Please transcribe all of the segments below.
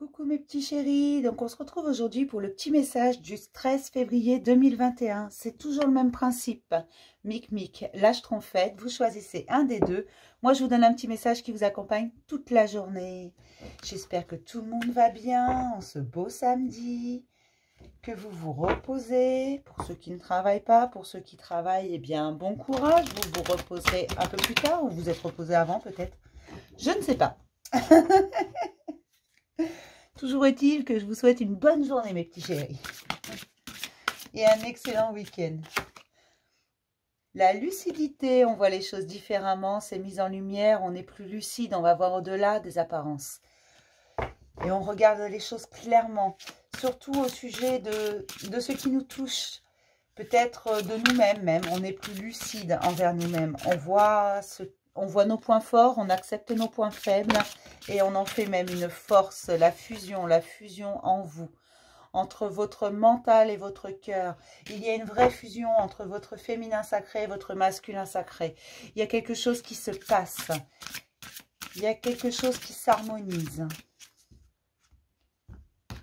Coucou mes petits chéris, donc on se retrouve aujourd'hui pour le petit message du 13 février 2021. C'est toujours le même principe. Mic mic, lâche trompette, vous choisissez un des deux. Moi je vous donne un petit message qui vous accompagne toute la journée. J'espère que tout le monde va bien en ce beau samedi, que vous vous reposez. Pour ceux qui ne travaillent pas, pour ceux qui travaillent, eh bien bon courage. Vous vous reposerez un peu plus tard ou vous êtes reposé avant peut-être. Je ne sais pas. Toujours est-il que je vous souhaite une bonne journée, mes petits chéris. Et un excellent week-end. La lucidité, on voit les choses différemment, c'est mis en lumière, on est plus lucide, on va voir au-delà des apparences. Et on regarde les choses clairement, surtout au sujet de ce qui nous touche. Peut-être de nous-mêmes même, on est plus lucide envers nous-mêmes. On voit nos points forts, on accepte nos points faibles et on en fait même une force, la fusion en vous, entre votre mental et votre cœur. Il y a une vraie fusion entre votre féminin sacré et votre masculin sacré. Il y a quelque chose qui se passe, il y a quelque chose qui s'harmonise.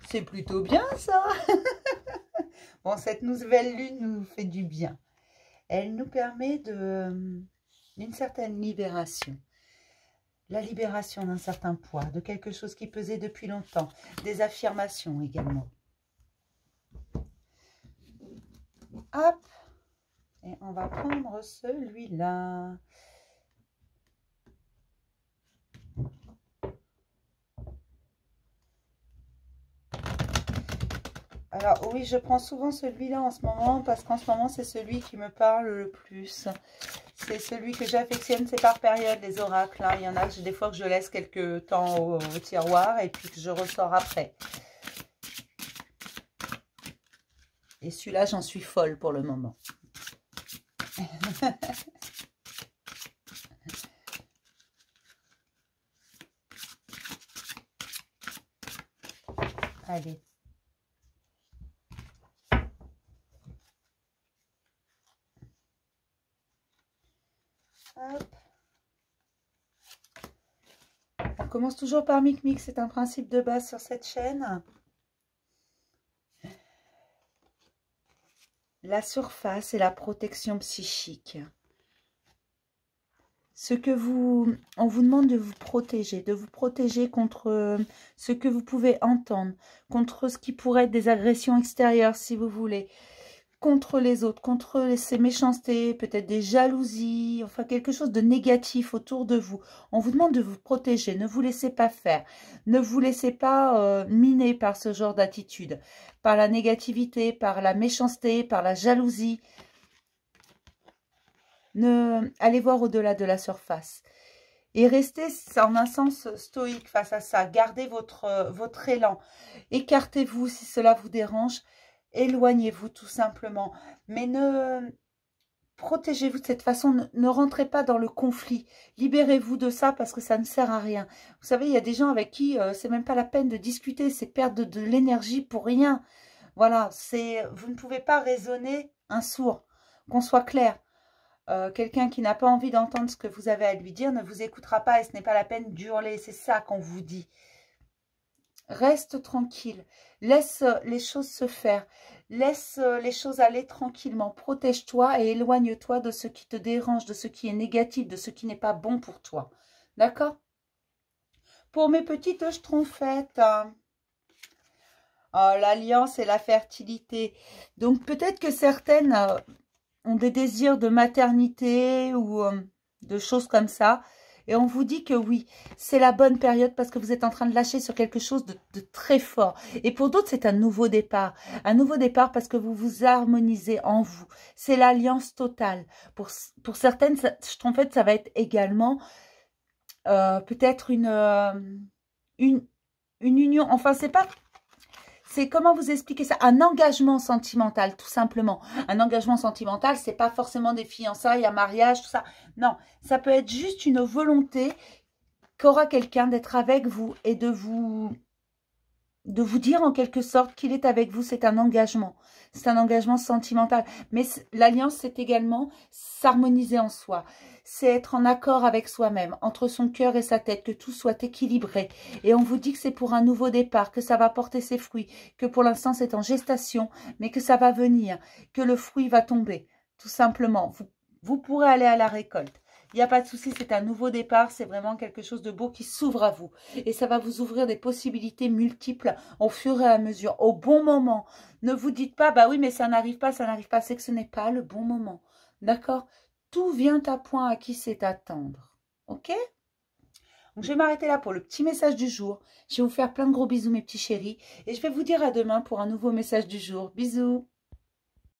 C'est plutôt bien ça. Bon, cette nouvelle lune nous fait du bien. Elle nous permet d'une certaine libération. La libération d'un certain poids, de quelque chose qui pesait depuis longtemps. Des affirmations également. Hop. Et on va prendre celui-là. Alors oui, je prends souvent celui-là en ce moment parce qu'en ce moment, c'est celui qui me parle le plus. C'est celui que j'affectionne, c'est par période, les oracles. Hein. Il y en a des fois que je laisse quelques temps au tiroir et puis que je ressors après. Et celui-là, j'en suis folle pour le moment. Allez. Hop. On commence toujours par Mic Mic, c'est un principe de base sur cette chaîne. La surface et la protection psychique. On vous demande de vous protéger contre ce que vous pouvez entendre, contre ce qui pourrait être des agressions extérieures si vous voulez, contre les autres, contre ces méchancetés, peut-être des jalousies, enfin quelque chose de négatif autour de vous. On vous demande de vous protéger, ne vous laissez pas faire, ne vous laissez pas miner par ce genre d'attitude, par la négativité, par la méchanceté, par la jalousie. Allez voir au-delà de la surface. Et restez en un sens stoïque face à ça. Gardez votre élan. Écartez-vous si cela vous dérange. Éloignez-vous tout simplement. Mais protégez-vous de cette façon. Ne rentrez pas dans le conflit. Libérez-vous de ça parce que ça ne sert à rien. Vous savez, il y a des gens avec qui c'est même pas la peine de discuter. C'est perdre de l'énergie pour rien. Voilà, vous ne pouvez pas raisonner un sourd. Qu'on soit clair. Quelqu'un qui n'a pas envie d'entendre ce que vous avez à lui dire ne vous écoutera pas et ce n'est pas la peine d'hurler. C'est ça qu'on vous dit. Reste tranquille. Laisse les choses se faire. Laisse les choses aller tranquillement. Protège-toi et éloigne-toi de ce qui te dérange, de ce qui est négatif, de ce qui n'est pas bon pour toi. D'accord? Pour mes petites schtroumpfettes, l'alliance et la fertilité. Donc peut-être que certaines ont des désirs de maternité ou de choses comme ça. Et on vous dit que oui, c'est la bonne période parce que vous êtes en train de lâcher sur quelque chose de très fort. Et pour d'autres, c'est un nouveau départ. Un nouveau départ parce que vous vous harmonisez en vous. C'est l'alliance totale. Pour certaines, en fait, ça va être également peut-être une union. Enfin, c'est pas... C'est comment vous expliquer ça? Un engagement sentimental, tout simplement. Un engagement sentimental, c'est pas forcément des fiançailles, un mariage, tout ça. Non, ça peut être juste une volonté qu'aura quelqu'un d'être avec vous et de vous de vous dire en quelque sorte qu'il est avec vous. C'est un engagement. C'est un engagement sentimental. Mais l'alliance, c'est également s'harmoniser en soi. C'est être en accord avec soi-même, entre son cœur et sa tête, que tout soit équilibré. Et on vous dit que c'est pour un nouveau départ, que ça va porter ses fruits, que pour l'instant c'est en gestation, mais que ça va venir, que le fruit va tomber, tout simplement. Vous pourrez aller à la récolte. Il n'y a pas de souci, c'est un nouveau départ, c'est vraiment quelque chose de beau qui s'ouvre à vous. Et ça va vous ouvrir des possibilités multiples au fur et à mesure, au bon moment. Ne vous dites pas, bah oui, mais ça n'arrive pas, c'est que ce n'est pas le bon moment. D'accord? Tout vient à point à qui c'est attendre. Ok? Donc, je vais m'arrêter là pour le petit message du jour. Je vais vous faire plein de gros bisous, mes petits chéris. Et je vais vous dire à demain pour un nouveau message du jour. Bisous!